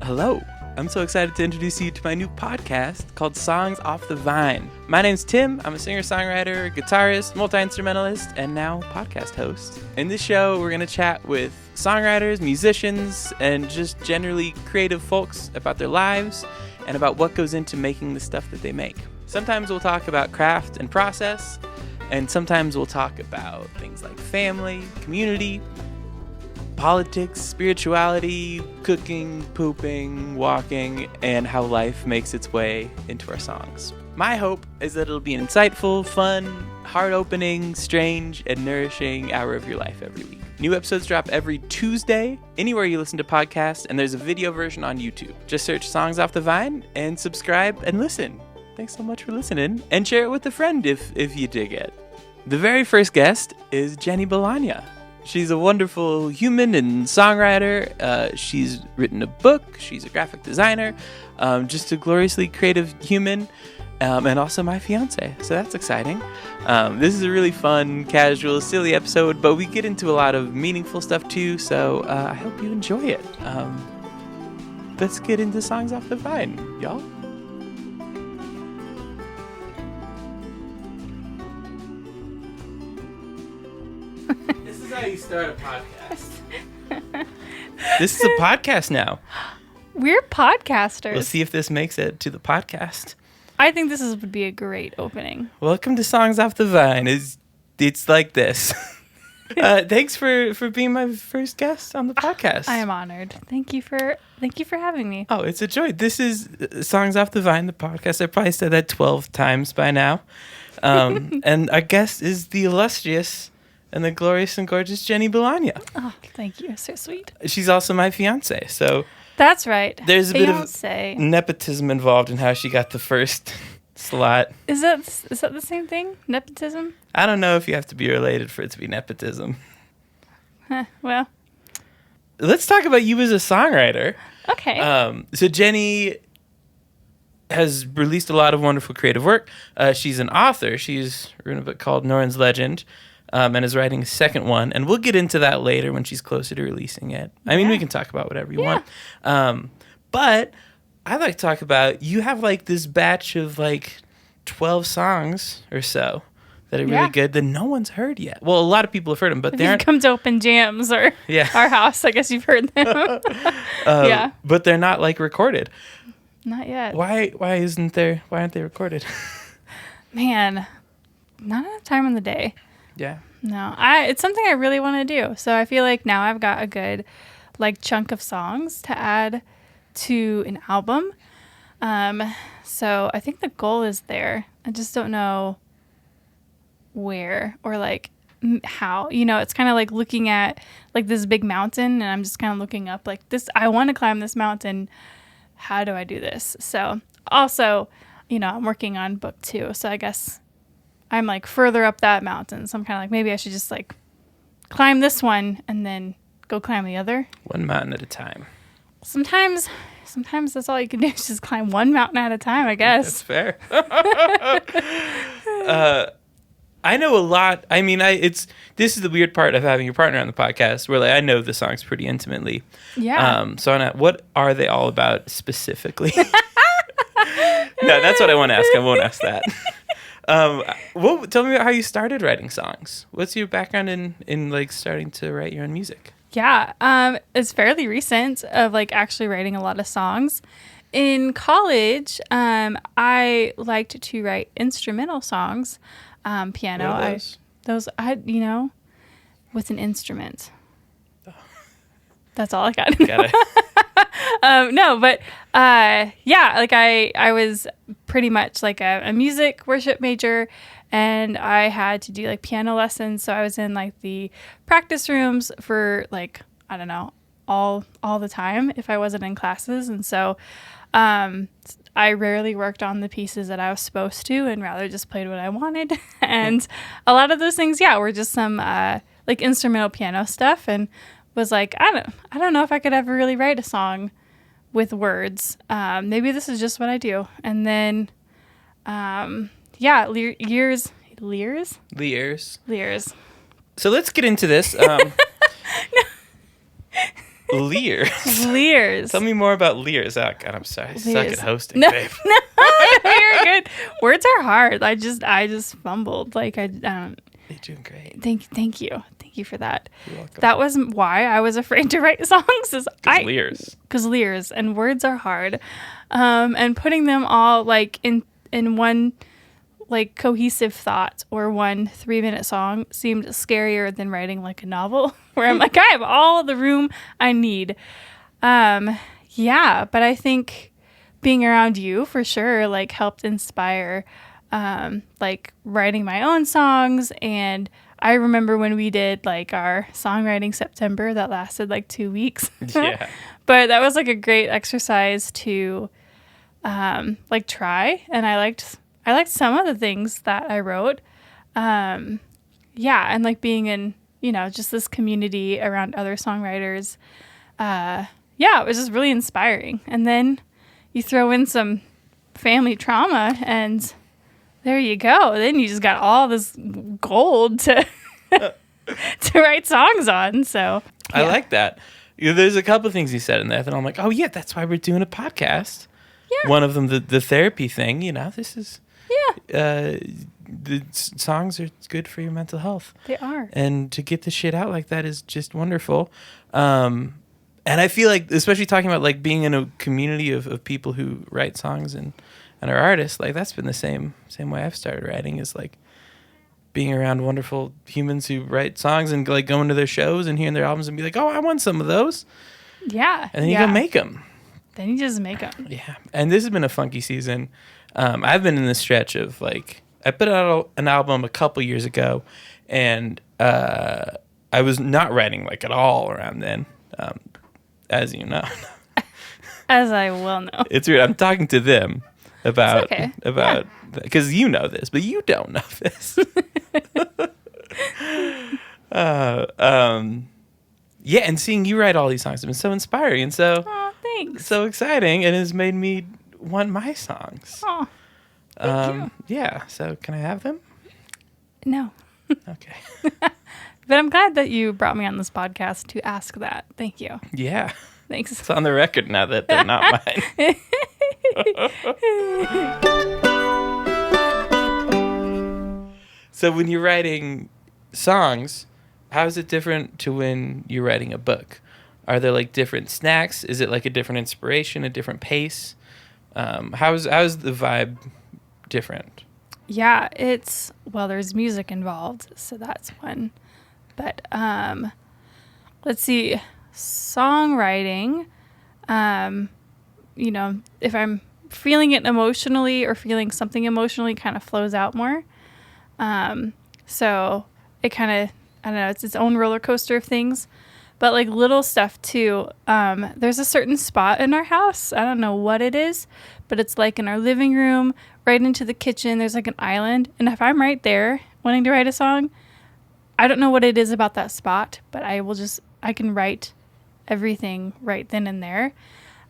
Hello. I'm so excited to introduce you to my new podcast called Songs Off the Vine. My name's Tim. I'm a singer-songwriter, guitarist, multi-instrumentalist, and now podcast host. In this show, we're going to chat with songwriters, musicians, and just generally creative folks about their lives and about what goes into making the stuff that they make. Sometimes we'll talk about craft and process, and sometimes we'll talk about things like family, community, politics, spirituality, cooking, pooping, walking, and how life makes its way into our songs. My hope is that it'll be an insightful, fun, heart-opening, strange, and nourishing hour of your life every week. New episodes drop every Tuesday, anywhere you listen to podcasts, and there's a video version on YouTube. Just search Songs Off the Vine and subscribe and listen. Thanks so much for listening, and share it with a friend if you dig it. The very first guest is Jenny Bologna. She's a wonderful human and songwriter. She's written a book. She's a graphic designer. Just a gloriously creative human. And also my fiance. So that's exciting. This is a really fun, casual, silly episode, but we get into a lot of meaningful stuff too. So I hope you enjoy it. Let's get into Songs Off the Vine, y'all. How you start a podcast. This is a podcast now. We're podcasters. We'll see if this makes it to the podcast. I think this would be a great opening. Welcome to Songs Off the Vine. It's like this. Thanks for being my first guest on the podcast. I am honored. Thank you for having me. Oh, it's a joy. This is Songs Off the Vine, the podcast. I probably said that 12 times by now. And our guest is the illustrious and the glorious and gorgeous Jenny Bologna. Oh, thank you. So sweet. She's also my fiance, so... That's right. There's a bit of nepotism involved in how she got the first slot. Is that the same thing? Nepotism? I don't know if you have to be related for it to be nepotism. Well. Let's talk about you as a songwriter. Okay. So Jenny has released a lot of wonderful creative work. She's an author. She's written a book called Norrin's Legend. And is writing a second one. And we'll get into that later when she's closer to releasing it. I mean, we can talk about whatever you want. But I'd like to talk about, you have like this batch of like 12 songs or so that are really good that no one's heard yet. Well, a lot of people have heard them, but they aren't. Come to open jams or our house, I guess you've heard them. But they're not like recorded. Not yet. Why aren't they recorded? Man, not enough time in the day. Yeah. No, it's something I really want to do. So I feel like now I've got a good like chunk of songs to add to an album. So I think the goal is there. I just don't know where or like how. You know, it's kind of like looking at like this big mountain and I'm just kind of looking up like this. I want to climb this mountain. How do I do this? So also, you know, I'm working on book 2. So I guess I'm like further up that mountain. So I'm kind of like, maybe I should just like climb this one and then go climb the other. One mountain at a time. Sometimes that's all you can do is just climb one mountain at a time, I guess. That's fair. I know a lot. I mean, this is the weird part of having your partner on the podcast where like I know the songs pretty intimately. Yeah. So Anna, what are they all about specifically? No, that's what I want to ask. I won't ask that. Tell me about how you started writing songs. What's your background in like starting to write your own music? Yeah, it's fairly recent of like actually writing a lot of songs. In college, I liked to write instrumental songs, piano. What are those? With an instrument. Oh. That's all I got. Got it. No, but like I was pretty much like a music worship major, and I had to do like piano lessons. So I was in like the practice rooms for like, I don't know, all the time if I wasn't in classes. And so I rarely worked on the pieces that I was supposed to and rather just played what I wanted. And a lot of those things, were just some like instrumental piano stuff, and was like, I don't know if I could ever really write a song with words. Maybe this is just what I do. And then, Lears. Lears. Lears. So let's get into this. Leers. Leers. Tell me more about Leers. Oh, God, I'm sorry. I suck Leers. at hosting, No, babe. no, you're good. Words are hard. I just fumbled. Like I don't. You're doing great. Thank you for that. You're welcome. That was why I was afraid to write songs. Leers. Because Leers and words are hard, and putting them all like in one like cohesive thought or one 3-minute song seemed scarier than writing like a novel where I'm like, I have all the room I need. Yeah, but I think being around you for sure like helped inspire like writing my own songs. And I remember when we did like our songwriting September that lasted like 2 weeks. Yeah. But that was like a great exercise to like try, and I liked some of the things that I wrote. Yeah, and like being in, just this community around other songwriters. Yeah, it was just really inspiring. And then you throw in some family trauma and there you go. Then you just got all this gold to to write songs on. So yeah. I like that. There's a couple of things you said in there that I'm like, oh yeah, that's why we're doing a podcast. Yeah. One of them, the therapy thing. This is. Yeah. The songs are good for your mental health. They are. And to get the shit out like that is just wonderful. And I feel like, especially talking about like being in a community of people who write songs and are artists, like that's been the same way I've started writing, is like being around wonderful humans who write songs and like going to their shows and hearing their albums and be like, oh, I want some of those. Yeah. And then you go make them. Then you just make them. Yeah. And this has been a funky season. I've been in this stretch of like, I put out an album a couple years ago, and I was not writing like at all around then, as you know. As I well know. It's weird. I'm talking to them about because you know this, but you don't know this. Yeah, and seeing you write all these songs has been so inspiring and so thanks. So exciting, and has made me want my songs. Oh, thank you. Yeah, so can I have them? No. Okay. But I'm glad that you brought me on this podcast to ask that. Thank you. Yeah. Thanks. It's on the record now that they're not mine. So when you're writing songs, how is it different to when you're writing a book? Are there like different snacks? Is it like a different inspiration, a different pace? How's the vibe different? Yeah, there's music involved, so that's one. But let's see, songwriting, if I'm feeling it emotionally or feeling something emotionally, kind of flows out more. So it kind of, I don't know, it's its own roller coaster of things. But like little stuff too. There's a certain spot in our house. I don't know what it is, but it's like in our living room, right into the kitchen. There's like an island. And if I'm right there wanting to write a song, I don't know what it is about that spot, but I can write everything right then and there,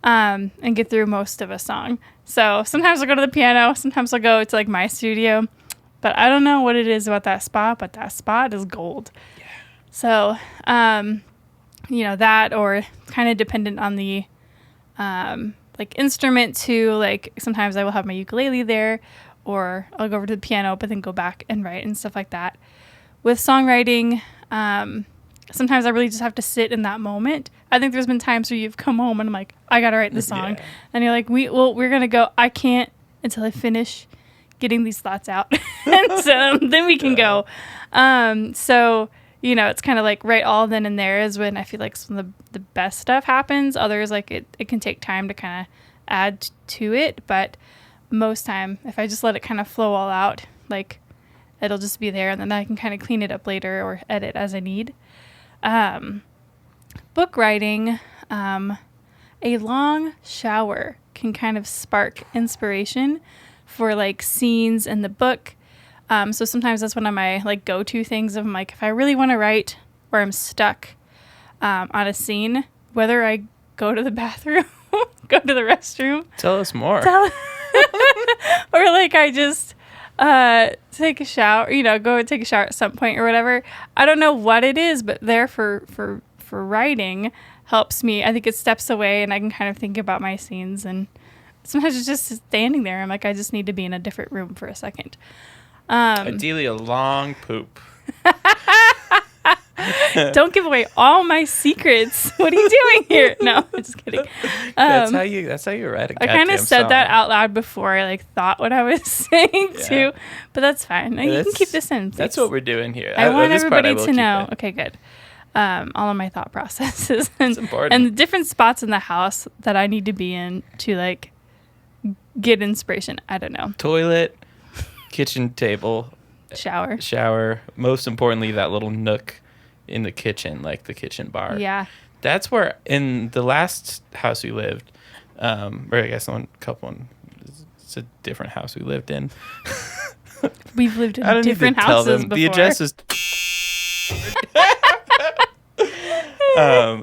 and get through most of a song. So sometimes I'll go to the piano. Sometimes I'll go to like my studio, but I don't know what it is about that spot, but that spot is gold. Yeah. So, that, or kind of dependent on the, like instrument too. Like sometimes I will have my ukulele there, or I'll go over to the piano, but then go back and write and stuff like that. With songwriting, sometimes I really just have to sit in that moment. I think there's been times where you've come home and I'm like, I got to write this song. Yeah. And you're like, we're going to go, I can't until I finish getting these thoughts out. And so then we can go. So, it's kind of like right all then and there is when I feel like some of the best stuff happens. Others, like it can take time to kind of add to it. But most time, if I just let it kind of flow all out, like it'll just be there, and then I can kind of clean it up later or edit as I need. Book writing, a long shower can kind of spark inspiration for like scenes in the book. So sometimes that's one of my like go-to things of like, if I really want to write where I'm stuck on a scene, whether I go to the bathroom, go to the restroom. Tell us more. Or like I just take a shower, go take a shower at some point or whatever. I don't know what it is, but there for for writing helps me. I think it steps away and I can kind of think about my scenes, and sometimes it's just standing there. I'm like, I just need to be in a different room for a second. Ideally a long poop. Don't give away all my secrets. What are you doing here? No, I'm just kidding. That's how you write a I goddamn kind of said song. that out loud before I thought what I was saying too, but that's fine. You can keep this in. Please. That's what we're doing here. I want this part everybody I to will know. keep it. Okay, good. All of my thought processes and, It's important. and the different spots in the house that I need to be in to like get inspiration. I don't know. Toilet, kitchen table, Shower. Most importantly, that little nook in the kitchen, like the kitchen bar. Yeah. That's where, in the last house we lived, or I guess it's a different house we lived in. We've lived in I don't different need to tell houses them. before. The address is.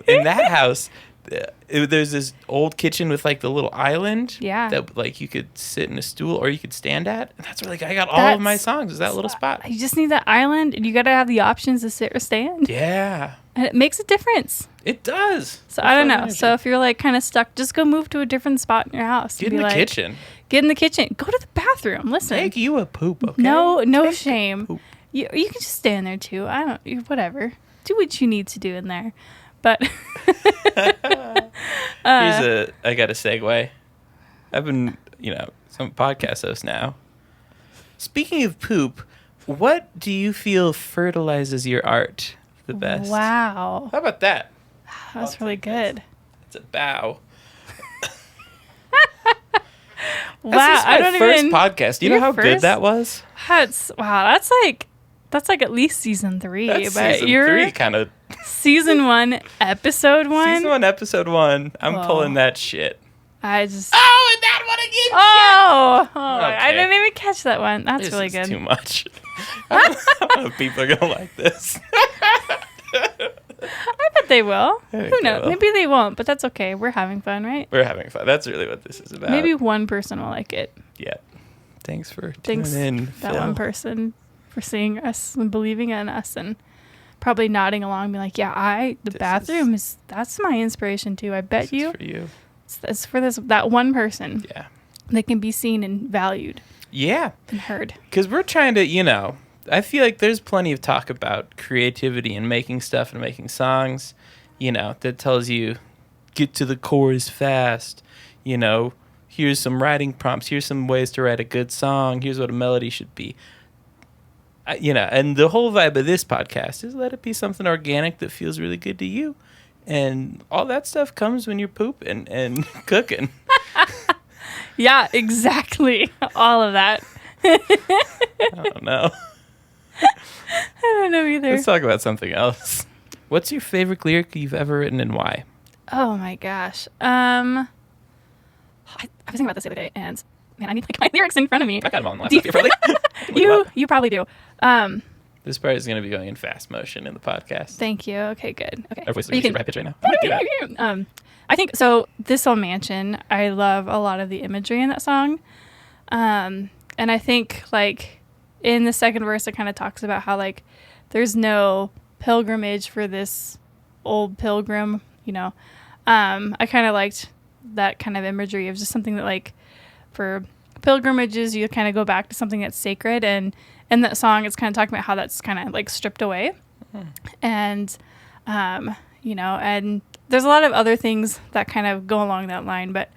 In that house, there's this old kitchen with like the little island. Yeah. That like you could sit in a stool or you could stand at. And that's where like I got all of my songs. Is that little spot? You just need that island, and you got to have the options to sit or stand. Yeah. And it makes a difference. It does. So I don't know. So if you're like kind of stuck, just go move to a different spot in your house. Get in the kitchen. Get in the kitchen. Go to the bathroom. Listen. Take you a poop, okay? No shame. You You can just stand there too. Whatever. Do what you need to do in there. But I got a segue. I've been, some podcast host now. Speaking of poop, what do you feel fertilizes your art the best? Wow. How about that? That's really good. It's a bow. Wow. I don't first podcast. Do you know how good that was? That's like at least season 3. That's but season you're 3 kind of. Season 1, episode 1. Season 1, episode 1. I'm pulling that shit. I just. Oh, and that one again. Okay. I didn't even catch that one. That's This really is good. too much. I don't know if people are gonna like this. I bet they will. Who knows? Will. Maybe they won't, but that's okay. We're having fun, right? We're having fun. That's really what this is about. Maybe one person will like it. Yeah. Thanks for tuning in, that Phil. one person for seeing us and believing in us and probably nodding along, being like, "Yeah, bathroom that's my inspiration too." I bet you. For you. It's for that one person. Yeah. That can be seen and valued. Yeah. And heard. Because we're trying to, I feel like there's plenty of talk about creativity and making stuff and making songs, that tells you get to the chorus fast, here's some writing prompts, here's some ways to write a good song, here's what a melody should be. And the whole vibe of this podcast is let it be something organic that feels really good to you. And all that stuff comes when you're pooping and cooking. Yeah, exactly. All of that. I don't know. I don't know either. Let's talk about something else. What's your favorite lyric you've ever written and why? Oh my gosh. I was thinking about this the other day, and man, I need like my lyrics in front of me. I got them on the laptop here, probably. You probably do. This part is going to be going in fast motion in the podcast. Thank you. Okay, good. Okay. Everybody's looking at your right now. I think so. This Old Mansion, I love a lot of the imagery in that song. And I think like in the second verse, it kind of talks about how like there's no pilgrimage for this old pilgrim, I kind of liked that kind of imagery of just something that like for pilgrimages, you kind of go back to something that's sacred. And in that song, it's kind of talking about how that's kind of like stripped away. And, and there's a lot of other things that kind of go along that line, but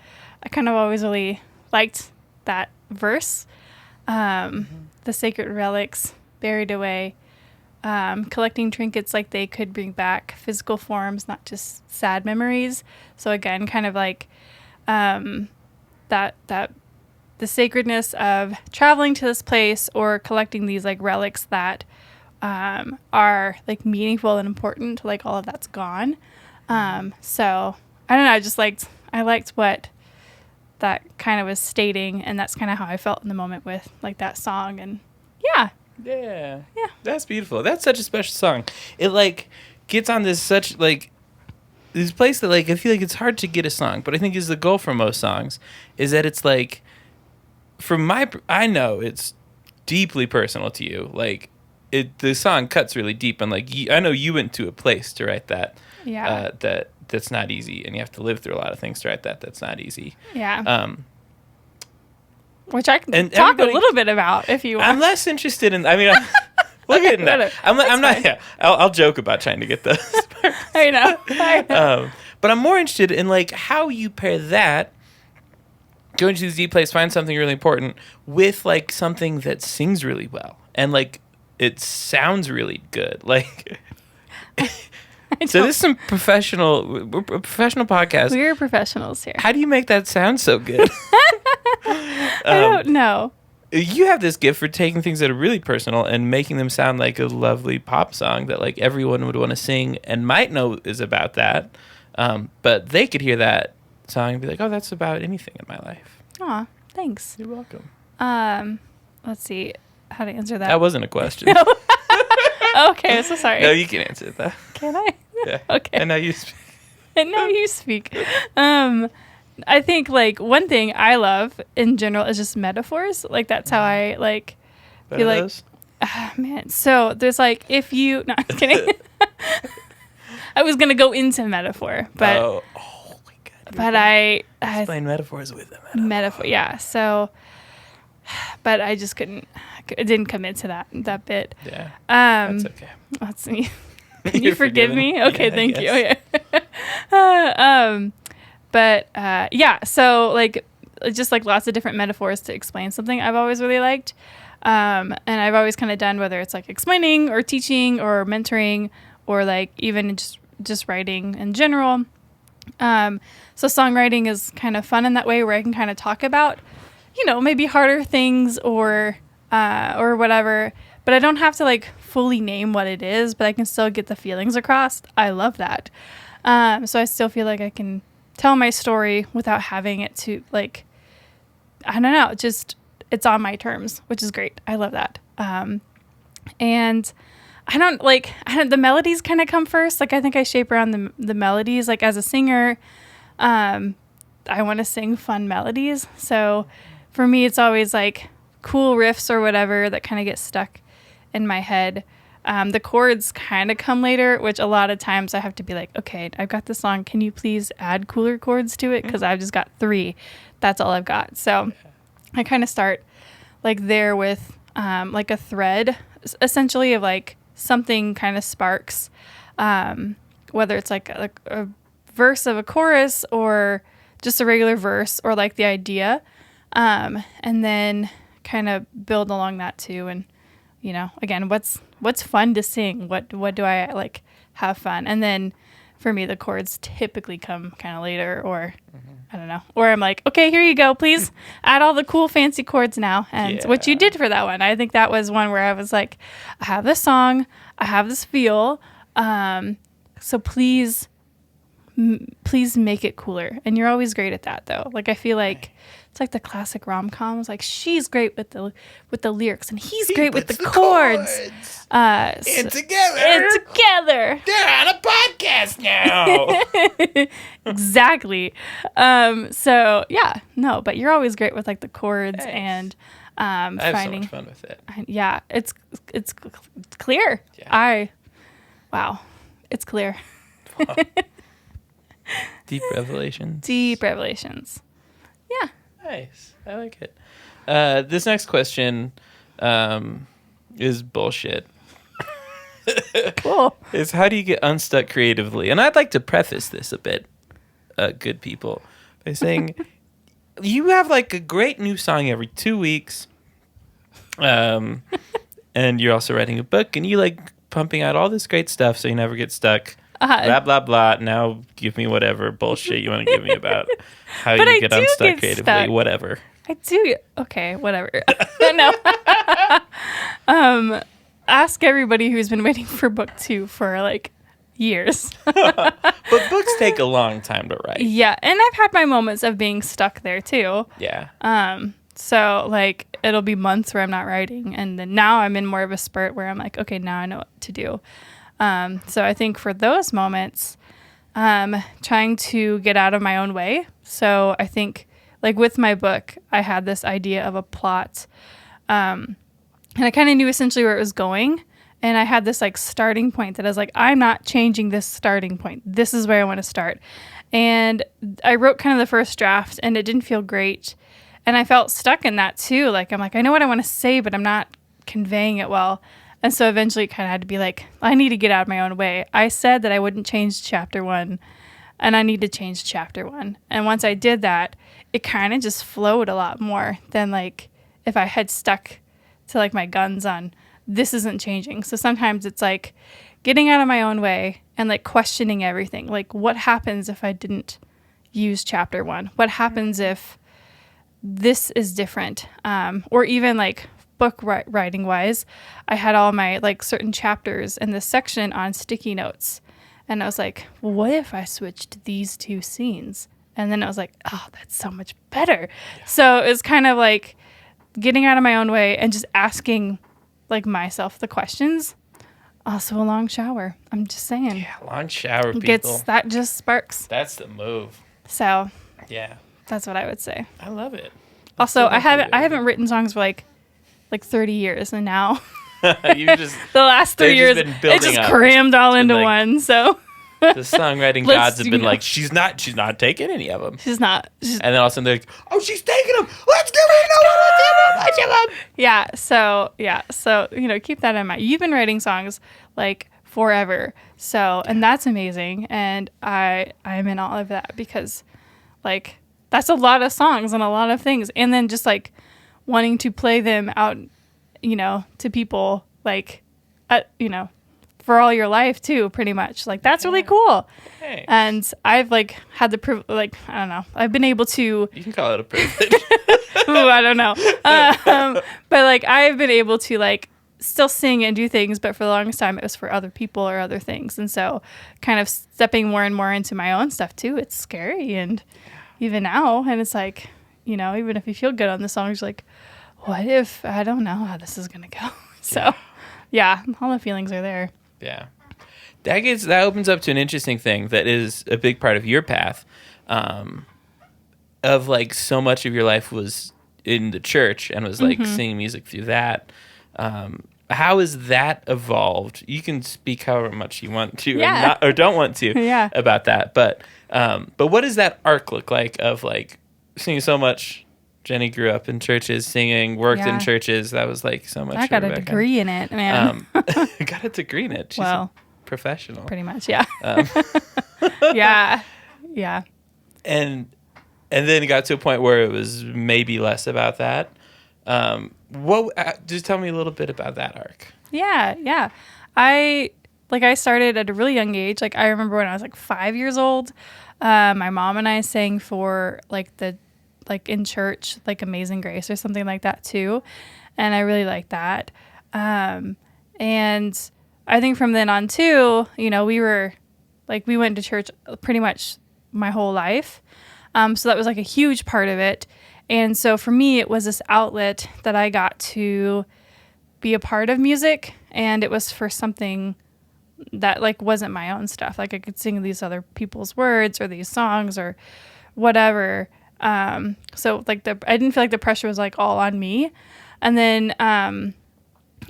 I kind of always really liked that verse. The sacred relics buried away, collecting trinkets like they could bring back physical forms, not just sad memories. So again, kind of like that the sacredness of traveling to this place or collecting these like relics that are like meaningful and important, like all of that's gone. So I don't know, I liked what that kind of was stating, and that's kind of how I felt in the moment with like that song. And yeah. That's beautiful. That's such a special song. It like gets on this place that like I feel like it's hard to get a song, but I think is the goal for most songs is that it's like I know it's deeply personal to you. Like the song cuts really deep, and like I know you went to a place to write that. Yeah. That's not easy, and you have to live through a lot of things to write that's not easy. Yeah. Which I can talk a little bit about if you want. I'm less interested in. I mean, we'll get into that. I'm not. Yeah, I'll joke about trying to get those parts. I know. But I'm more interested in like how you pair that, going to the deep place, find something really important with like something that sings really well and like it sounds really good. Like, so this is some professional. We're a professional podcast. We're professionals here. How do you make that sound so good? I don't know. You have this gift for taking things that are really personal and making them sound like a lovely pop song that like everyone would want to sing and might know is about that. But they could hear that song and be like, oh, that's about anything in my life. Aw, thanks. You're welcome. Let's see how to answer that. That wasn't a question. Okay, so sorry. No, you can answer that. Can I? Yeah. Okay. And now you speak. And now you speak. I think like one thing I love in general is just metaphors. Like that's how I like feel like. Man, so there's like if you. No, I'm kidding. I was gonna go into metaphor, but oh my god! But I explain metaphors with a metaphor. Yeah. So, but I just couldn't. I didn't commit to that bit. Yeah. That's okay. Let's see. Can you forgive me? Okay, yeah, thank you. Okay. But yeah, so like just like lots of different metaphors to explain something I've always really liked. And I've always kind of done whether it's like explaining or teaching or mentoring or like even just writing in general. So songwriting is kind of fun in that way where I can kind of talk about, you know, maybe harder things or whatever, but I don't have to like fully name what it is, but I can still get the feelings across. I love that. So I still feel like I can tell my story without having it to like, I don't know, just it's on my terms, which is great. I love that. And the melodies kind of come first. Like I think I shape around the melodies. Like as a singer, I want to sing fun melodies. So for me, it's always like cool riffs or whatever that kind of get stuck in my head. The chords kind of come later, which a lot of times I have to be like, okay, I've got this song. Can you please add cooler chords to it? Because I've just got 3. That's all I've got. So I kind of start like there with like a thread, essentially, of like something kind of sparks, whether it's like a verse of a chorus or just a regular verse or like the idea, and then kind of build along that too. And you know, again, what's fun to sing? What do I like have fun? And then for me, the chords typically come kind of later, or I don't know, or I'm like, okay, here you go, please add all the cool fancy chords now. And what you did for that one, I think that was one where I was like, I have this song, I have this feel, so please make it cooler. And you're always great at that, though. Like I feel like it's like the classic rom-coms. Like she's great with the lyrics, and he's great with the chords. And together, they're on a podcast now. Exactly. So yeah, no, but you're always great with like the chords. Thanks. And I have so much fun with it. Yeah, it's clear. Yeah. Wow, it's clear. Wow. Deep revelations. Yeah. Nice. I like it. This next question is bullshit. Cool. Is how do you get unstuck creatively? And I'd like to preface this a bit, good people, by saying you have like a great new song every 2 weeks. And you're also writing a book and you like pumping out all this great stuff so you never get stuck. Blah, blah, blah. Now give me whatever bullshit you want to give me about how you get unstuck creatively. Stuck. Whatever. I do. Okay, whatever. No. Ask everybody who's been waiting for book 2 for like years. But books take a long time to write. Yeah, and I've had my moments of being stuck there too. Yeah. So like it'll be months where I'm not writing, and then now I'm in more of a spurt where I'm like, okay, now I know what to do. So I think for those moments, trying to get out of my own way. So I think like with my book, I had this idea of a plot, and I kind of knew essentially where it was going. And I had this like starting point that I was like, I'm not changing this starting point. This is where I want to start. And I wrote kind of the first draft and it didn't feel great. And I felt stuck in that too. Like, I'm like, I know what I want to say, but I'm not conveying it well. And so eventually it kind of had to be like, I need to get out of my own way. I said that I wouldn't change chapter 1 and I need to change chapter 1. And once I did that, it kind of just flowed a lot more than like if I had stuck to like my guns on this isn't changing. So sometimes it's like getting out of my own way and like questioning everything. Like, what happens if I didn't use chapter 1? What happens if this is different? Or even like book writing wise, I had all my like certain chapters in this section on sticky notes. And I was like, well, what if I switched these 2 scenes? And then I was like, oh, that's so much better. Yeah. So it was kind of like getting out of my own way and just asking like myself the questions. Also a long shower. I'm just saying. Yeah, long shower, people. That just sparks. That's the move. So yeah, that's what I would say. I love it. Also, I haven't written songs for like 30 years, and now you just the last 3 years it just crammed all into like, one. So the songwriting gods have been like, she's not taking any of them. She's not. And then all of a sudden they're like, oh, she's taking them. Let's give her another bunch of them. Yeah. So keep that in mind. You've been writing songs like forever. So, and that's amazing. And I'm in all of that because like that's a lot of songs and a lot of things. And then just like wanting to play them out, to people like, for all your life too, pretty much. Like that's really cool. Thanks. And I've like had the privilege, I don't know. I've been able to. You can call it a privilege. Ooh, I don't know. But like I've been able to like still sing and do things, but for the longest time it was for other people or other things. And so kind of stepping more and more into my own stuff too. It's scary. And even now, and it's like, even if you feel good on the songs, like, what if I don't know how this is going to go? So yeah, all the feelings are there. Yeah. That opens up to an interesting thing that is a big part of your path, of like so much of your life was in the church and was like singing music through that. How has that evolved? You can speak however much you want to or don't want to about that. But what does that arc look like of like singing so much? Jenny grew up in churches, singing, worked in churches. That was like so much. I got a degree in it, man. Got a degree in it. She's a professional. Pretty much, yeah. Yeah. And then it got to a point where it was maybe less about that. Just tell me a little bit about that arc. Yeah. I started at a really young age. Like I remember when I was like 5 years old, my mom and I sang for like in church, like Amazing Grace or something like that too. And I really liked that. And I think from then on too, we went to church pretty much my whole life. So that was like a huge part of it. And so for me, it was this outlet that I got to be a part of music. And it was for something that like wasn't my own stuff. Like I could sing these other people's words or these songs or whatever. So like I didn't feel like the pressure was like all on me. And then,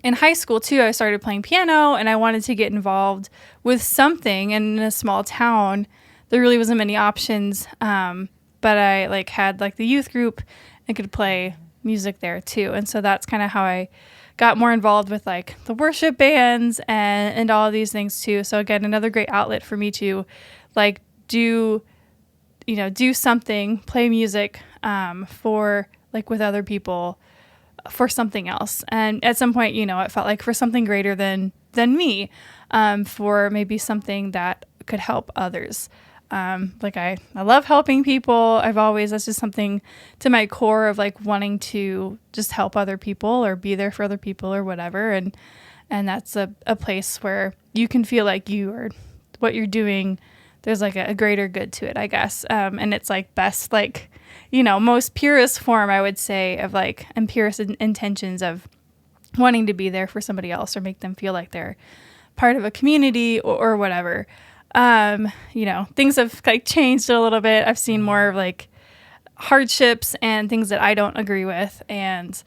in high school too, I started playing piano and I wanted to get involved with something. And in a small town, there really wasn't many options. But I like had like the youth group and could play music there too. And so that's kind of how I got more involved with like the worship bands and all of these things too. So again, another great outlet for me to like do something, play music, for like with other people for something else. And at some point, it felt like for something greater than me, for maybe something that could help others. Like I love helping people. That's just something to my core of like wanting to just help other people or be there for other people or whatever. And that's a place where you can feel like you or what you're doing, there's like a greater good to it, I guess. And it's like best, like, most purest form, I would say, of like, and purest intentions of wanting to be there for somebody else or make them feel like they're part of a community or whatever. Things have like changed a little bit. I've seen more of like hardships and things that I don't agree with. And,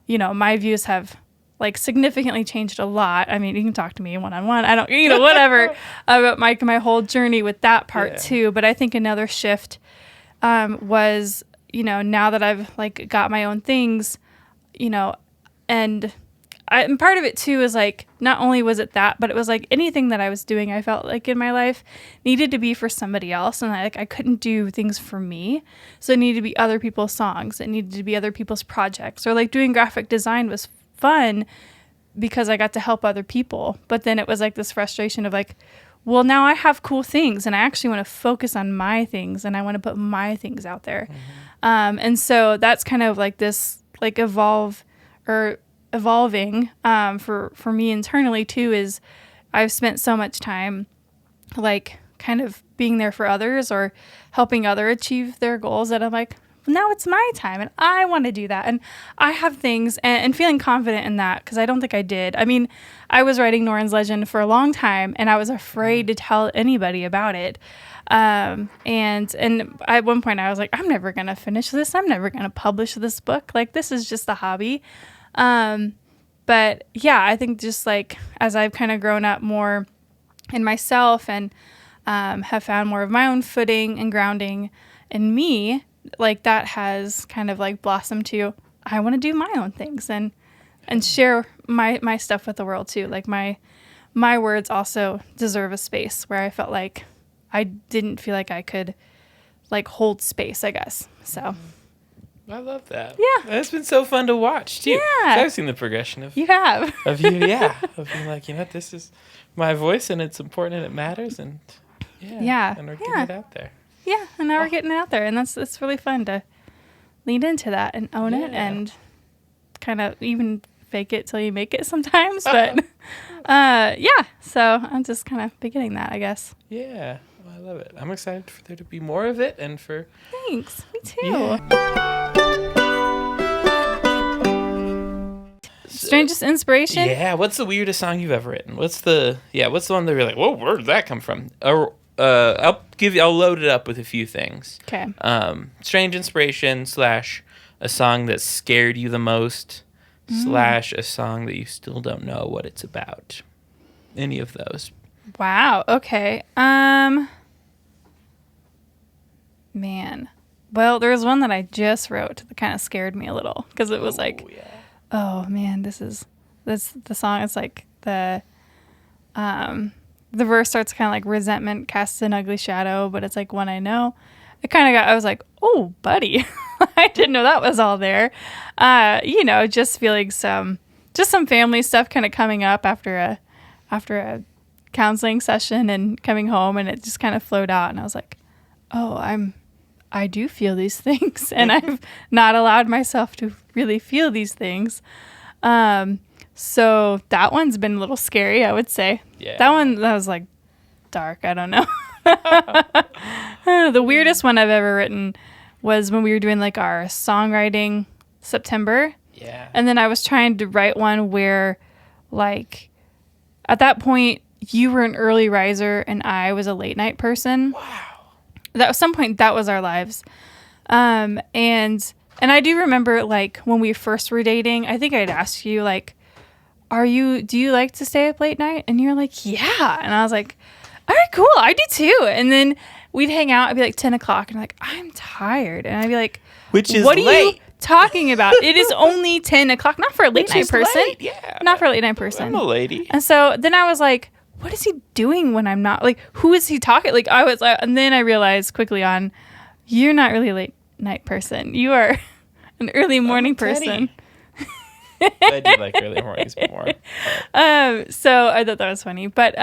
my views have like significantly changed a lot. I mean, you can talk to me one-on-one. I don't, whatever about my whole journey with that part too. But I think another shift was, now that I've like got my own things, and part of it too is like, not only was it that, but it was like anything that I was doing, I felt like in my life needed to be for somebody else. And I couldn't do things for me. So it needed to be other people's songs. It needed to be other people's projects, or like doing graphic design was fun because I got to help other people. But then it was like this frustration of like, well, now I have cool things and I actually want to focus on my things and I want to put my things out there. Mm-hmm. And so that's kind of like this like evolving for me internally too, is I've spent so much time like kind of being there for others or helping others achieve their goals that I'm like, now it's my time and I want to do that. And I have things and feeling confident in that, because I don't think I did. I mean, I was writing Norrin's Legend for a long time and I was afraid to tell anybody about it. And at one point I was like, I'm never going to finish this. I'm never going to publish this book. Like, this is just a hobby. But yeah, I think just like as I've kind of grown up more in myself and have found more of my own footing and grounding in me, like that has kind of like blossomed to, I want to do my own things and share my stuff with the world too. Like my words also deserve a space where I felt like I didn't feel like I could like hold space, I guess. So I love that. Yeah. It's been so fun to watch too. Yeah. So I've seen the progression of you have of you, of being like, this is my voice and it's important and it matters, and and we're getting it out there. Yeah, and now we're getting it out there, and it's really fun to lean into that and own it and kind of even fake it till you make it sometimes. But so I'm just kind of beginning that, I guess. Yeah, well, I love it. I'm excited for there to be more of it and for... Thanks, me too. Yeah. Strangest inspiration? Yeah, what's the weirdest song you've ever written? What's the one that you're like, whoa, where did that come from? I'll load it up with a few things. Okay. Strange inspiration / a song that scared you the most / a song that you still don't know what it's about. Any of those. Wow. Okay. Man. Well, there was one that I just wrote that kind of scared me a little, because it was oh man, this the song. It's like the verse starts kind of like resentment casts an ugly shadow, but it's like one I know. I was like, oh, buddy, I didn't know that was all there. Just feeling some family stuff kind of coming up after a counseling session and coming home, and it just kind of flowed out. And I was like, oh, I do feel these things, and I've not allowed myself to really feel these things. So that one's been a little scary, I would say. Yeah. That was like dark. I don't know. The weirdest one I've ever written was when we were doing like our songwriting September. Yeah. And then I was trying to write one where like at that point you were an early riser and I was a late night person. Wow. At some point that was our lives. And I do remember like when we first were dating, I think I'd asked you like, do you like to stay up late night? And you're like, yeah. And I was like, all right, cool. I do too. And then we'd hang out. It'd be like 10 o'clock. And I'm like, I'm tired. And I'd be like, which is what late. Are you talking about? It is only 10 o'clock. Not for a late night person. Late. Yeah. Not for a late night person. I'm a lady. And so then I was like, what is he doing when I'm not? Like, who is he talking? Like, I was like, and then I realized quickly on, you're not really a late night person. You are an early morning person. I do like early mornings more. So I thought that was funny. But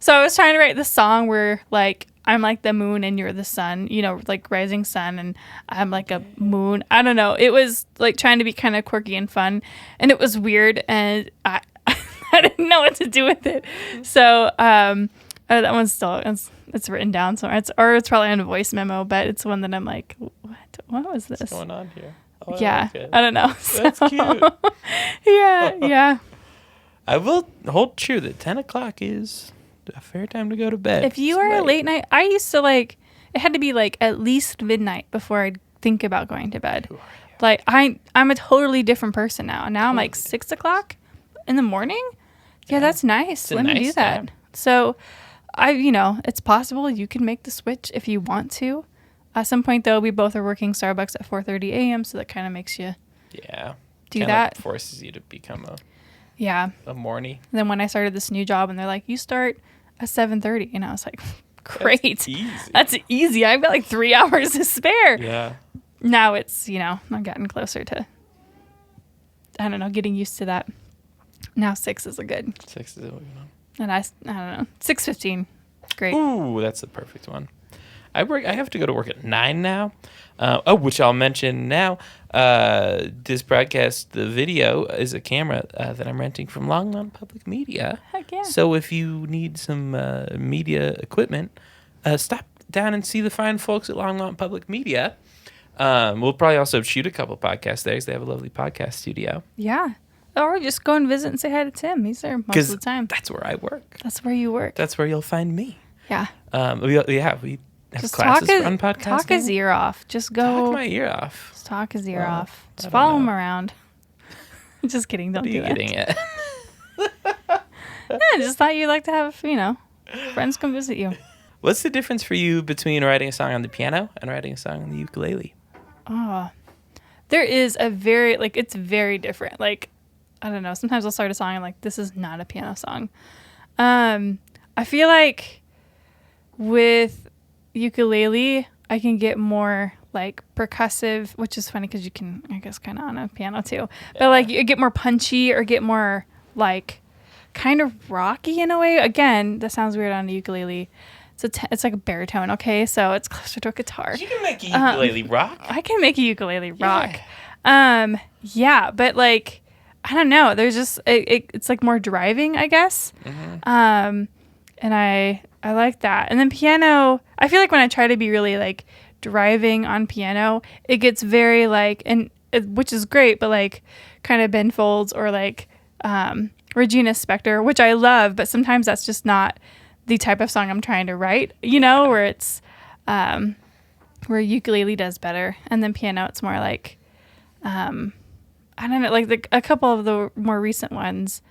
so I was trying to write the song where like I'm like the moon and you're the sun, like rising sun, and I'm like a moon. I don't know. It was like trying to be kind of quirky and fun, and it was weird, and I I didn't know what to do with it. So that one's still it's written down somewhere. It's probably on a voice memo, but it's one that I'm like, what was this? What's going on here? Oh, yeah, I don't know. That's cute. Yeah. I will hold true that 10 o'clock is a fair time to go to bed. If you are a late night, I used to like, it had to be like at least midnight before I'd think about going to bed. Like I'm a totally different person now. Now I'm like 6 o'clock. in the morning? Yeah, that's nice. Let me do that. Time. So it's possible you can make the switch if you want to. At some point, though, we both are working Starbucks at 4:30 a.m., so that kind of makes you do kinda that. Forces you to become a morning. And then when I started this new job, and they're like, you start at 7:30, and I was like, great. That's easy. I've got like 3 hours to spare. Yeah. Now it's, I'm getting closer to, I don't know, getting used to that. Now 6 is a good. 6 is a good one. And I don't know, 6:15. Great. Ooh, that's the perfect one. I have to go to work at 9 now. Which I'll mention now. This broadcast, the video, is a camera that I'm renting from Longmont Public Media. Heck yeah. So if you need some media equipment, stop down and see the fine folks at Longmont Public Media. We'll probably also shoot a couple podcasts there because they have a lovely podcast studio. Yeah. Or just go and visit and say hi to Tim. He's there most of the time. That's where I work. That's where you work. That's where you'll find me. Yeah. We have just classes on podcasting. Talk his ear off. Just go. Talk my ear off. Just talk his ear off. Just follow him around. Just kidding. Don't do that. Getting it? Yeah, I just thought you'd like to have, friends come visit you. What's the difference for you between writing a song on the piano and writing a song on the ukulele? Oh, there is it's very different. Like, I don't know. Sometimes I'll start a song and like, this is not a piano song. I feel like with ukulele, I can get more like percussive, which is funny because you can, I guess, kind of on a piano too. But like you get more punchy or get more like kind of rocky in a way. Again, that sounds weird on a ukulele. It's like a baritone, okay? So it's closer to a guitar. You can make a ukulele rock. I can make a ukulele rock. Yeah, but like, I don't know. There's just, it's like more driving, I guess. Mm-hmm. And I like that. And then piano, I feel like when I try to be really like driving on piano, it gets very like, which is great, but like kind of Ben Folds or like Regina Spektor, which I love, but sometimes that's just not the type of song I'm trying to write, where it's, where ukulele does better. And then piano, it's more like, I don't know, like a couple of the more recent ones,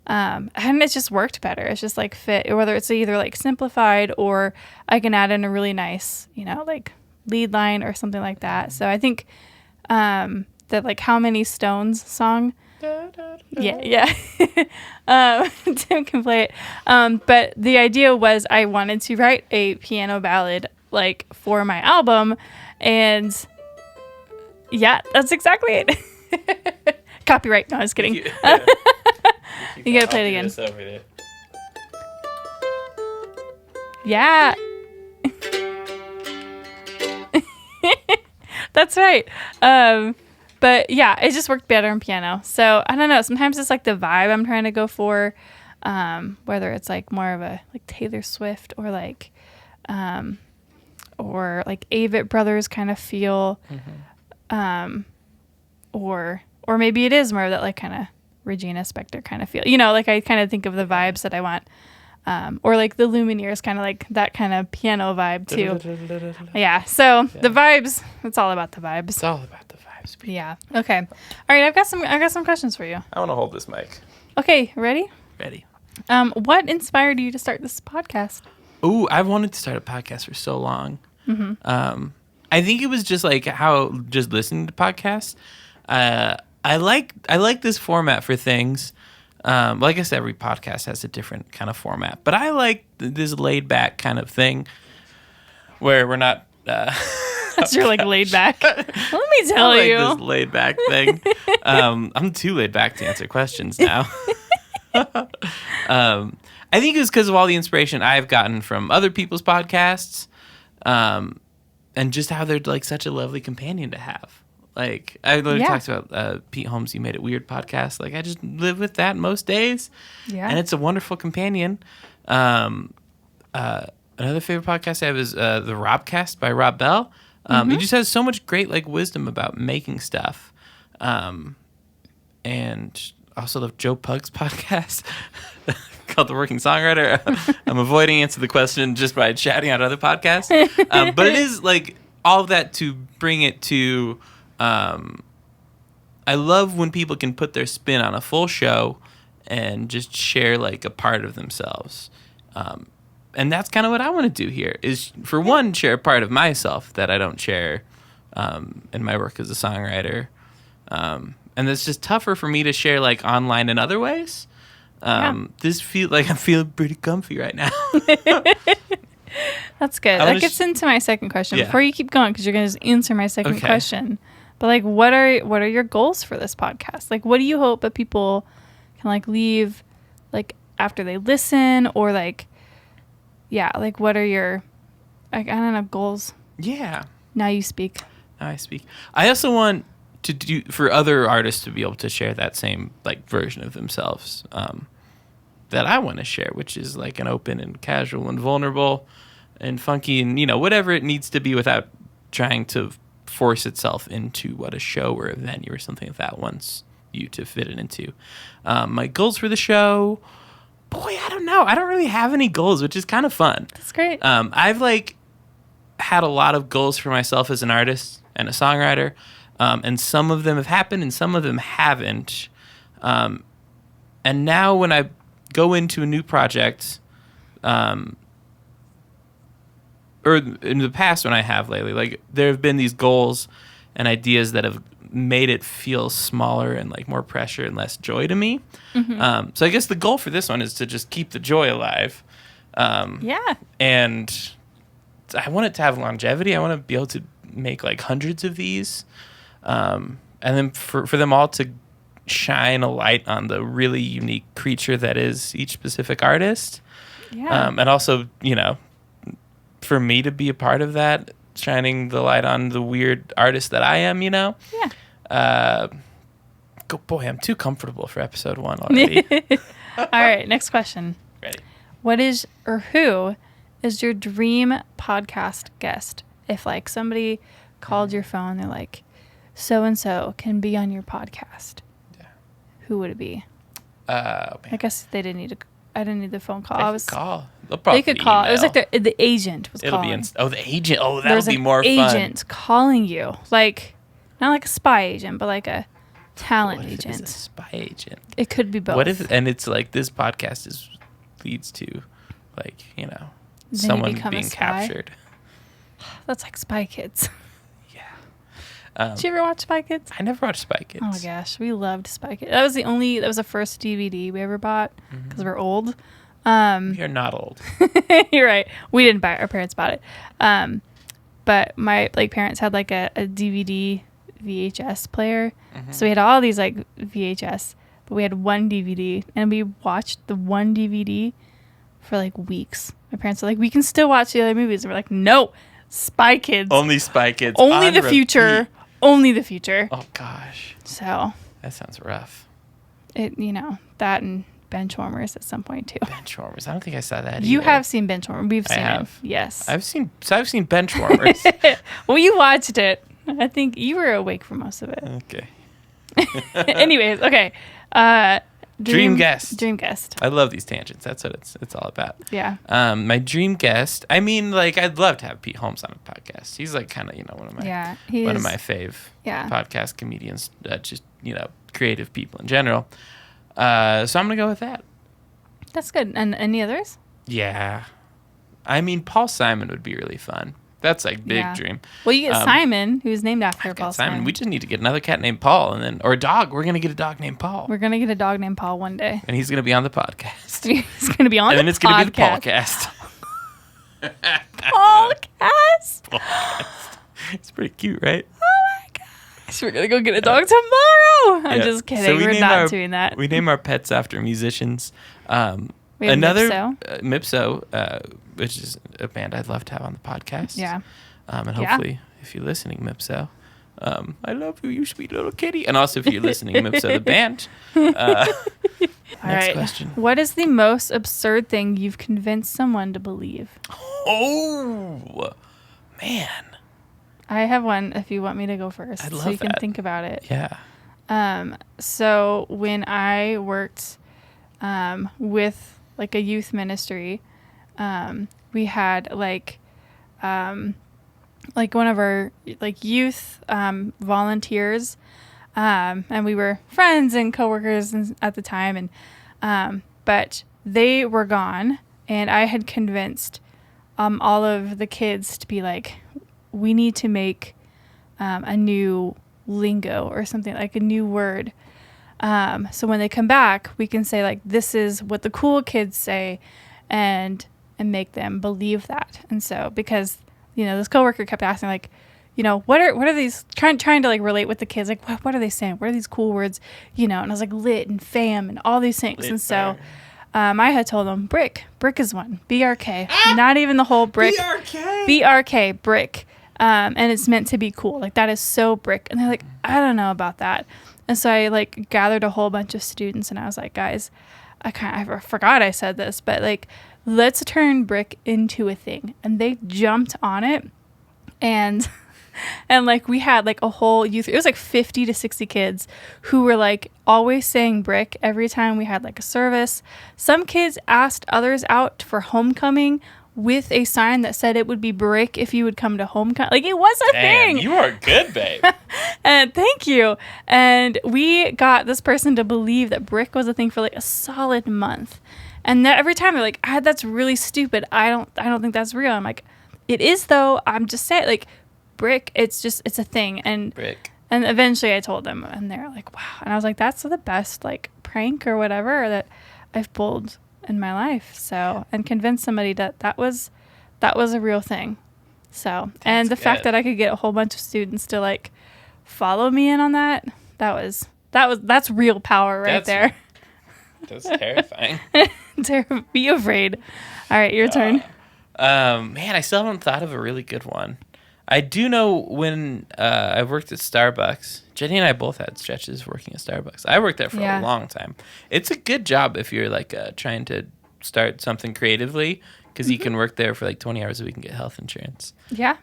and it's just worked better. It's just like fit, whether it's either like simplified or I can add in a really nice, like lead line or something like that. So I think that like How Many Stones song, yeah. Tim can play it. But the idea was I wanted to write a piano ballad like for my album, and yeah, that's exactly it. Copyright. No, I was kidding. You gotta play it again. Over there. Yeah. That's right. But yeah, it just worked better on piano. So I don't know. Sometimes it's like the vibe I'm trying to go for, whether it's like more of a like Taylor Swift or like Avett Brothers kind of feel, or maybe it is more of that like kind of Regina Spektor kind of feel. Like I kind of think of the vibes that I want. Or like the Lumineers, kind of like that kind of piano vibe too. Yeah. So the vibes, it's all about the vibes. It's all about the vibes. Yeah. Okay. All right. I've got some questions for you. I want to hold this mic. Okay. Ready? Ready. What inspired you to start this podcast? Ooh, I've wanted to start a podcast for so long. Mm-hmm. I think it was just like just listening to podcasts. I like this format for things. Like I said, every podcast has a different kind of format, but I like this laid back kind of thing where we're not. You're like laid back. Let me tell you, this laid back thing. I'm too laid back to answer questions now. I think it was because of all the inspiration I've gotten from other people's podcasts, and just how they're like such a lovely companion to have. Like I literally talked about Pete Holmes' You Made It Weird podcast. Like I just live with that most days, and it's a wonderful companion. Another favorite podcast I have is the Robcast by Rob Bell. He just has so much great like wisdom about making stuff, and also the Joe Pug's podcast called The Working Songwriter. I'm avoiding answering the question just by chatting out other podcasts, but it is like all of that to bring it to. I love when people can put their spin on a full show and just share like a part of themselves. And that's kind of what I want to do here is, for one, share a part of myself that I don't share in my work as a songwriter. And it's just tougher for me to share like online in other ways. This feel like I'm feeling pretty comfy right now. That's good. That gets into my second question. Yeah. Before you keep going, because you're going to just answer my second question. But like, what are your goals for this podcast? Like, what do you hope that people can like leave like after they listen, or like, yeah, like what are your, like, I don't know, goals? Yeah. Now you speak. Now I speak. I also want to do for other artists to be able to share that same like version of themselves that I want to share, which is like an open and casual and vulnerable and funky and, you know, whatever it needs to be without trying to force itself into what a show or a venue or something like that wants you to fit it into. My goals for the show, boy, I don't know. I don't really have any goals, which is kind of fun. That's great. I've like had a lot of goals for myself as an artist and a songwriter, and some of them have happened and some of them haven't. And now when I go into a new project, or in the past when I have lately, like there have been these goals and ideas that have made it feel smaller and like more pressure and less joy to me. Mm-hmm. So I guess the goal for this one is to just keep the joy alive. And I want it to have longevity. I want to be able to make like hundreds of these. And then for them all to shine a light on the really unique creature that is each specific artist. Yeah. And also, you know, for me to be a part of that, shining the light on the weird artist that I am, you know? Yeah. Boy, I'm too comfortable for episode 1 already. All right, next question. Ready. What is, or who is your dream podcast guest? If like somebody called your phone, they're like, so-and-so can be on your podcast. Yeah. Who would it be? I guess they didn't need I didn't need the phone call. They could call. It was like the agent was calling. The agent. Oh, that'll be more fun. There's an agent calling you. Like, not like a spy agent, but like a talent agent. It is a spy agent. It could be both. What if, and it's like this podcast leads to, like, you know, then someone being captured. That's like Spy Kids. Yeah. Did you ever watch Spy Kids? I never watched Spy Kids. Oh my gosh, we loved Spy Kids. That was the first DVD we ever bought because we're old. You're not old. You're right. We didn't buy it. Our parents bought it. But my parents had like a DVD VHS player. Mm-hmm. So we had all these like VHS, but we had one DVD and we watched the one DVD for like weeks. My parents were like, we can still watch the other movies. And we're like, no, Spy Kids. Only Spy Kids. Only the future. Only the future. Oh gosh. So. That sounds rough. It, that and Benchwarmers at some point too. Benchwarmers. I don't think I saw that. You either. have seen Benchwarmers. We've seen it. Yes. I've seen Benchwarmers. Well, you watched it. I think you were awake for most of it. Okay. Anyways, okay. Dream guest. I love these tangents. That's what it's all about. Yeah. My dream guest. I mean, like, I'd love to have Pete Holmes on a podcast. He's like kind of, one of my fave podcast comedians. Just creative people in general. So I'm gonna go with that. That's good. And any others? Yeah. I mean, Paul Simon would be really fun. That's like big dream. Well, you get Simon, who's named after Paul Simon. We just need to get another cat named Paul, or a dog. We're gonna get a dog named Paul. We're gonna get a dog named Paul one day, and he's gonna be on the podcast. He's gonna be on, and then it's gonna be the Paulcast. Paulcast. It's pretty cute, right? Oh my gosh, we're gonna go get a dog tomorrow. I'm just kidding. So we're not doing that. We name our pets after musicians. We have Mipso, which is a band I'd love to have on the podcast. Yeah. And hopefully, if you're listening, Mipso, I love you, you sweet little kitty. And also, if you're listening, Mipso, the band. Next question. What is the most absurd thing you've convinced someone to believe? Oh, man. I have one if you want me to go first. I'd love so you can that. think about it. Yeah. So when I worked with like a youth ministry, we had like one of our like youth volunteers, and we were friends and coworkers at the time, But they were gone, and I had convinced all of the kids to be like, we need to make a new lingo or something, like a new word. So when they come back, we can say like, this is what the cool kids say, and make them believe that. And so, because, this coworker kept asking like, what are these, trying to like relate with the kids, like what are they saying? What are these cool words? And I was like lit and fam and all these things. Lit and so fire. I had told them brick is one, BRK, not even the whole brick, BRK, brick. And it's meant to be cool. Like that is so brick. And they're like, I don't know about that. And so I like gathered a whole bunch of students and I was like, guys, I forgot I said this, but like, let's turn brick into a thing. And they jumped on it. And like we had like a whole youth, it was like 50 to 60 kids who were like always saying brick every time we had like a service. Some kids asked others out for homecoming with a sign that said it would be brick if you would come to homecoming. Like it was a thing. You are good, babe. And thank you. And we got this person to believe that brick was a thing for like a solid month. And that every time they're like, that's really stupid. I don't think that's real. I'm like, it is though. I'm just saying like brick, it's a thing. And brick. And eventually I told them and they're like, wow. And I was like, that's the best like prank or whatever that I've pulled in my life. So, and convince somebody that was a real thing. So, and the fact that I could get a whole bunch of students to like follow me in on that's real power there. That's terrifying. Be afraid. All right, your turn. Man, I still haven't thought of a really good one. I do know when I worked at Starbucks, Jenny and I both had stretches working at Starbucks. I worked there for a long time. It's a good job if you're like trying to start something creatively, because you can work there for like 20 hours a week and get health insurance. Yeah.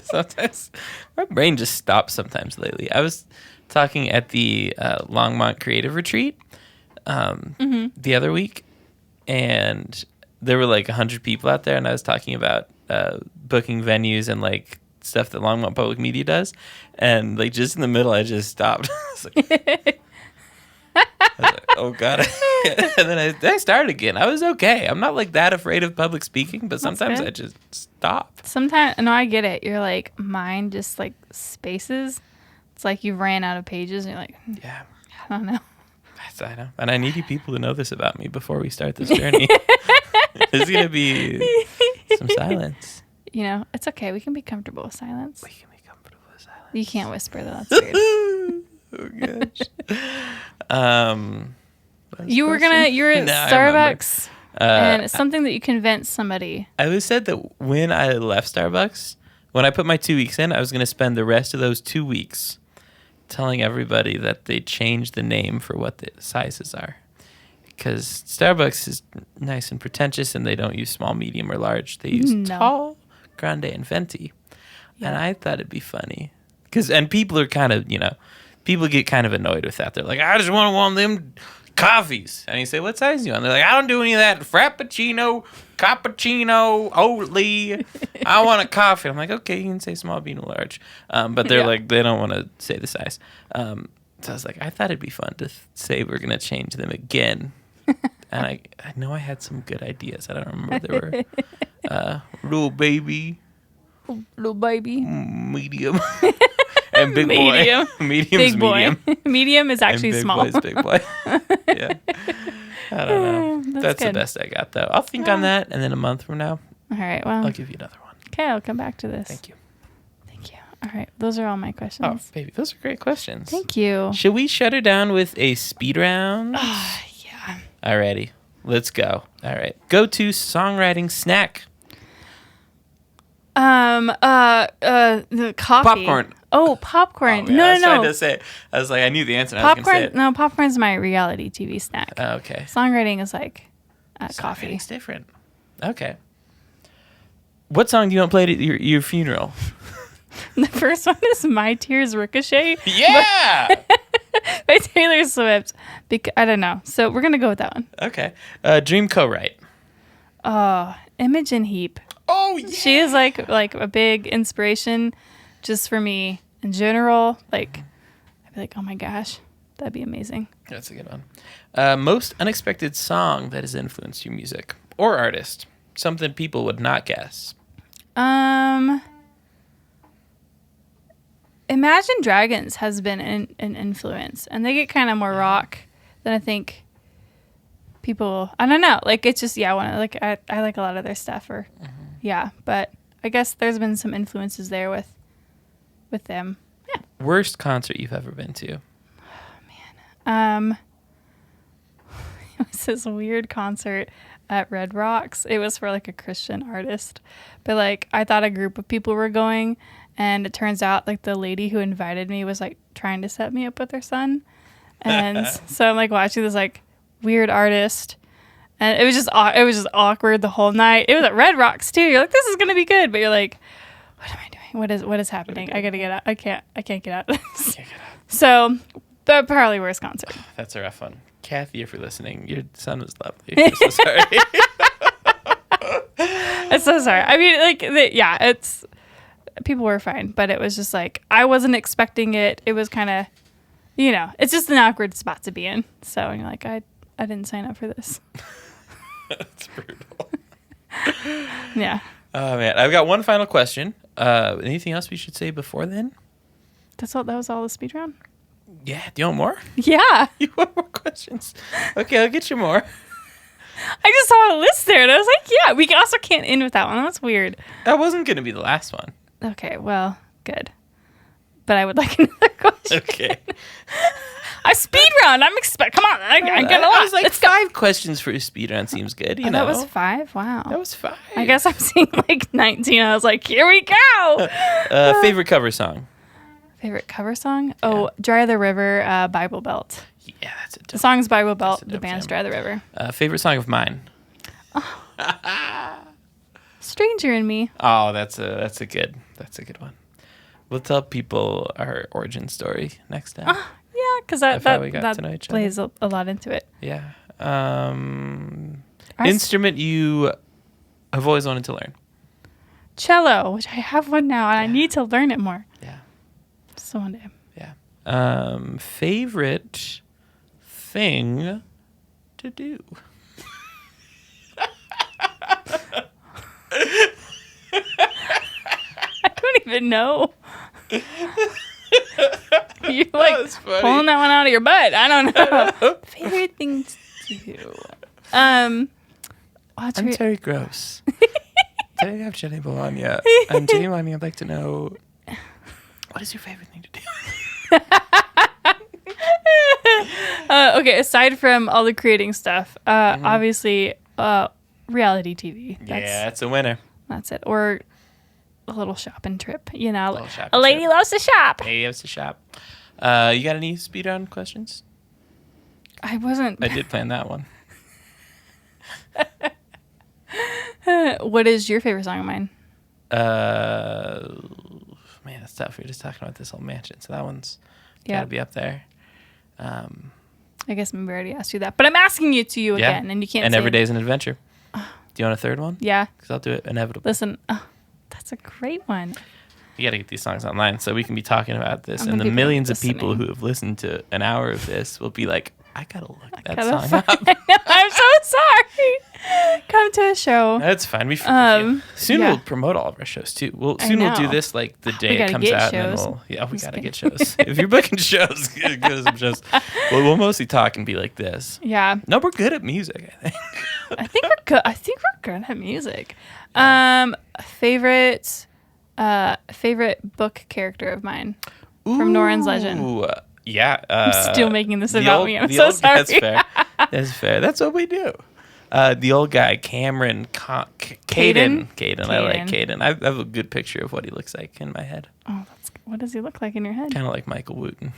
Sometimes my brain just stops sometimes lately. I was talking at the Longmont Creative Retreat the other week, and there were like 100 people out there, and I was talking about booking venues and like stuff that Longmont Public Media does, and like just in the middle I just stopped. I was like, oh god. And then I started again. I was okay. I'm not like that afraid of public speaking, but sometimes I just stop. Sometimes, no, I get it. You're like, mind just like spaces. It's like you ran out of pages and you're like, yeah, I don't know. I know. And I need you people to know this about me before we start this journey. There's going to be some silence. It's okay. We can be comfortable with silence. We can be comfortable with silence. You can't whisper though. That's weird. Oh gosh. You were at Starbucks, and it's something that you convinced somebody. I was said that when I left Starbucks, when I put my 2 weeks in, I was going to spend the rest of those 2 weeks telling everybody that they changed the name for what the sizes are. Because Starbucks is nice and pretentious, and they don't use small, medium, or large. They use tall, grande, and venti. Yeah. And I thought it'd be funny. And people are kind of, people get kind of annoyed with that. They're like, I just want one of them coffees. And you say, what size do you want? They're like, I don't do any of that. Frappuccino, cappuccino, Oatly. I want a coffee. I'm like, okay, you can say small, medium, large. But they're like, they don't want to say the size. So I was like, I thought it'd be fun to say we're going to change them again. And I know I had some good ideas. I don't remember. There were little baby. Medium. And big boy. Medium's big boy. Medium. Medium is actually and big small. Boy's big boy. Yeah. I don't know. That's the best I got, though. I'll think on that, and then a month from now, all right. Well, I'll give you another one. Okay, I'll come back to this. Thank you. All right. Those are all my questions. Oh, baby, those are great questions. Thank you. Should we shut her down with a speed round? Yeah. Alrighty. Let's go. All right. Go to songwriting snack. The coffee. Popcorn. Oh, popcorn. Oh, man, no. I was trying to say it. I was like, I knew the answer. And I was going to say it. No, popcorn's my reality TV snack. Oh, okay. Songwriting is like coffee. It's different. Okay. What song do you want played at your funeral? The first one is My Tears Ricochet. Yeah! By Taylor Swift. I don't know. So we're going to go with that one. Okay. Dream co-write. Imogen Heap. Oh, yeah. She is like a big inspiration just for me in general. Like, I'd be like, oh my gosh, that'd be amazing. That's a good one. Most unexpected song that has influenced your music or artist. Something people would not guess. Imagine Dragons has been an influence, and they get kind of more rock than I think people. I don't know. Like it's just I like a lot of their stuff, but I guess there's been some influences there with them. Yeah. Worst concert you've ever been to? Oh man. It was this weird concert at Red Rocks. It was for like a Christian artist, but like I thought a group of people were going. And it turns out like the lady who invited me was like trying to set me up with her son. And so I'm like watching this like weird artist. And it was just awkward the whole night. It was at Red Rocks too. You're like, this is going to be good. But you're like, what am I doing? What is happening? I got to get out. I can't get out of this. So the probably worst concert. That's a rough one. Kathy, if you're listening, your son was lovely. I'm so sorry. I'm so sorry. I mean, like, it's... People were fine, but it was just like I wasn't expecting it. It was kind of, it's just an awkward spot to be in. So you're like, I didn't sign up for this. That's brutal. Yeah. Oh man, I've got one final question. Anything else we should say before then? That's all. That was all the speed round. Yeah. Do you want more? Yeah. You want more questions? Okay, I'll get you more. I just saw a list there, and I was like, yeah. We also can't end with that one. That's weird. That wasn't going to be the last one. Okay, well, good. But I would like another question. Okay. A speed round. Come on. I got a lot. I was like, 5 questions for a speed round seems good. You know. That was 5? Wow. That was 5. I guess I'm seeing like 19. I was like, here we go. Favorite cover song? Favorite cover song? Yeah. Oh, Dry the River, Bible Belt. Yeah, that's a dope. The song's Bible Belt. The band's Dry the River. Favorite song of mine? Stranger in Me. Oh, that's a good one. We'll tell people our origin story next time. Yeah, because that plays a lot into it. Yeah. Instrument you have always wanted to learn? Cello, which I have one now, and I need to learn it more. Yeah. So one day. Yeah. Favorite thing to do? I don't even know. You're like pulling that one out of your butt. I don't know. Favorite thing to do. I'm Terry Gross. Today I have Jenny Bologna. Jenny Bologna, I'd like to know, what is your favorite thing to do? Okay, aside from all the creating stuff, obviously reality TV. That's a winner. That's it. Or a little shopping trip. A lady loves to shop. Lady loves to shop. You got any speed round questions? I did plan that one. What is your favorite song of mine? Man, it's tough. We're just talking about this whole mansion, so that one's got to be up there. I guess maybe I already asked you that, but I'm asking you again, and you can't. And every day's an adventure. Do you want a third one? Yeah. Because I'll do it inevitably. Listen, that's a great one. You got to get these songs online so we can be talking about this, and the millions of people who have listened to an hour of this will be like, I gotta look that song up. I'm so sorry. Come to a show. That's fine. We soon we'll promote all of our shows too. We'll do this like the day it comes out, and then we gotta get shows. If you're booking shows, get us some shows. Well, we'll mostly talk and be like this. Yeah. No, we're good at music. I think. I think we're good at music. Favorite book character of mine from Norrøn's Legend. Yeah. I'm still making this about me. I'm so sorry. That's fair. That's fair. That's what we do. The old guy, Cameron, Caden. I like Caden. I have a good picture of what he looks like in my head. Oh, what does he look like in your head? Kind of like Michael Wooten.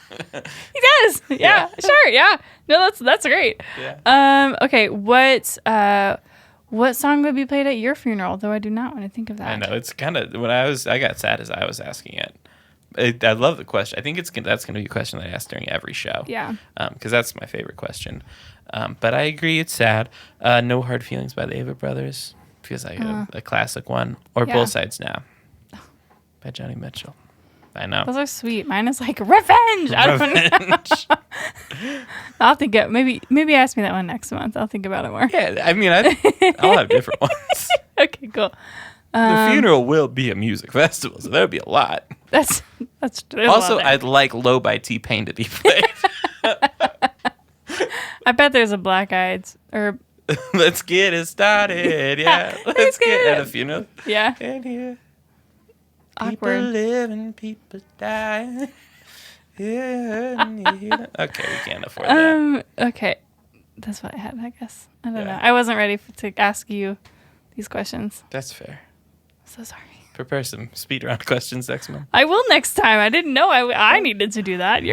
He does. Yeah, sure. Yeah. No, that's great. Yeah. Okay. What song would be played at your funeral? Though I do not want to think of that. I know it's kind of I got sad as I was asking it. I love the question. I think that's going to be a question that I ask during every show. Yeah. Because that's my favorite question. But I agree, it's sad. No Hard Feelings by the Ava Brothers feels like a classic one. Or Both Sides Now by Johnny Mitchell. I know. Those are sweet. Mine is like revenge. I don't know. I'll think of maybe ask me that one next month. I'll think about it more. Yeah, I mean, I'll have different ones. Okay, cool. The funeral will be a music festival, so that would be a lot. That's also, I'd like Low by T-Pain to be played. I bet there's a Black Eyed or Let's get it started. Yeah, let's get at a funeral. Yeah. And here, Awkward. people living, people dying. Yeah. Okay, we can't afford that. Okay, that's what I had. I guess I don't Yeah. know. I wasn't ready to ask you these questions. That's fair. So sorry. Prepare some speed round questions next month. I will next time. I didn't know I needed to do that.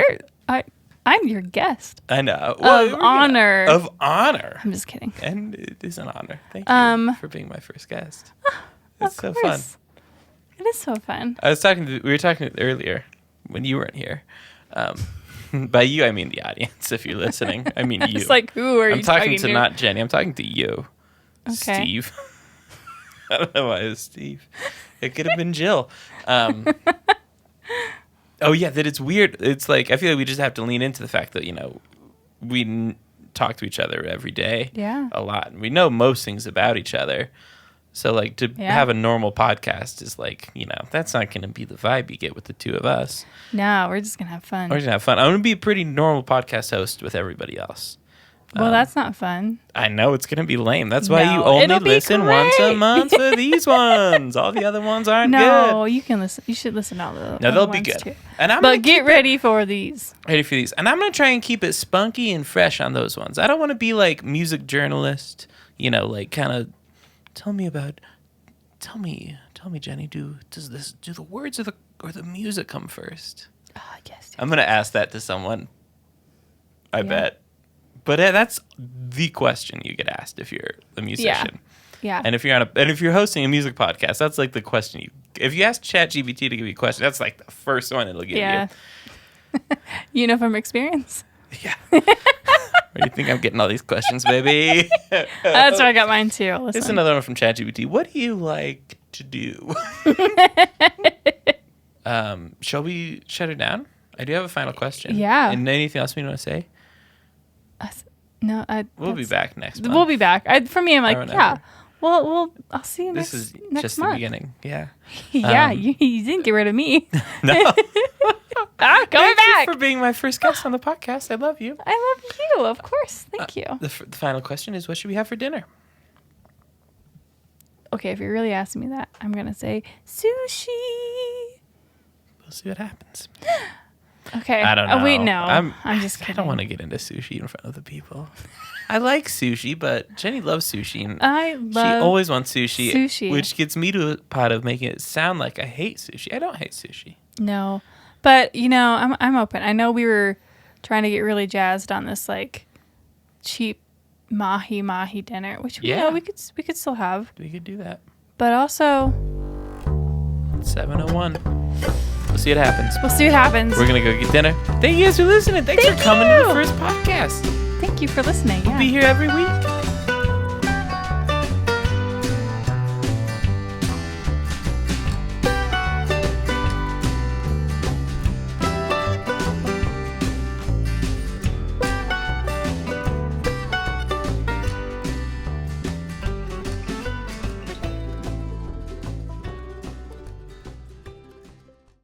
I'm your guest. I know. Of honor. Of honor. I'm just kidding. And it is an honor. Thank you for being my first guest. It's so fun. It is so fun. We were talking earlier when you weren't here. By you, I mean the audience. If you're listening, I mean you. It's like, who are you talking to? I'm talking to not Jenny. I'm talking to you, Okay. Steve. I don't know why it was Steve. It could have been Jill. Oh yeah, that it's weird. It's like I feel like we just have to lean into the fact that we talk to each other every day. Yeah. A lot. We know most things about each other. So like to have a normal podcast is like, that's not going to be the vibe you get with the two of us. No, we're just going to have fun. We're just going to have fun. I'm going to be a pretty normal podcast host with everybody else. Well, that's not fun. I know it's going to be lame. That's why you only listen once a month for these ones. All the other ones aren't good. No, you can listen. You should listen to all the other No, they'll be ones good. too. But get ready for these. Ready for these. And I'm going to try and keep it spunky and fresh on those ones. I don't want to be like music journalist, like kind of tell me, Jenny, do the words or the music come first? Yes. I'm going to ask that to someone. I bet. But that's the question you get asked if you're a musician. Yeah. And if you're hosting a music podcast, that's like the question if you ask ChatGPT to give you a question, that's like the first one it'll give you. From experience. Yeah. Where do you think I'm getting all these questions, baby? That's where I got mine too. Listen. Here's another one from ChatGPT. What do you like to do? Shall we shut it down? I do have a final question. Yeah. And anything else we want to say? No, we'll be back next month. We'll be back. For me, I'm like, yeah. Well, I'll see you next month. This is just the beginning. Yeah. Yeah, you didn't get rid of me. No. Coming back. Thank you for being my first guest on the podcast. I love you. I love you, of course. Thank you. The final question is, what should we have for dinner? Okay, if you're really asking me that, I'm going to say sushi. We'll see what happens. Okay. I don't know. Oh, wait, no. I'm just kidding. I don't want to get into sushi in front of the people. I like sushi, but Jenny loves sushi. And she always wants sushi. Which gets me to a pot of making it sound like I hate sushi. I don't hate sushi. No. But, I'm open. I know we were trying to get really jazzed on this, like, cheap mahi dinner, which we could still have. We could do that. But also 7:01. We'll see what happens. We're going to go get dinner. Thank you guys for listening. Thanks for coming to the first podcast. Thank you for listening. We'll be here every week.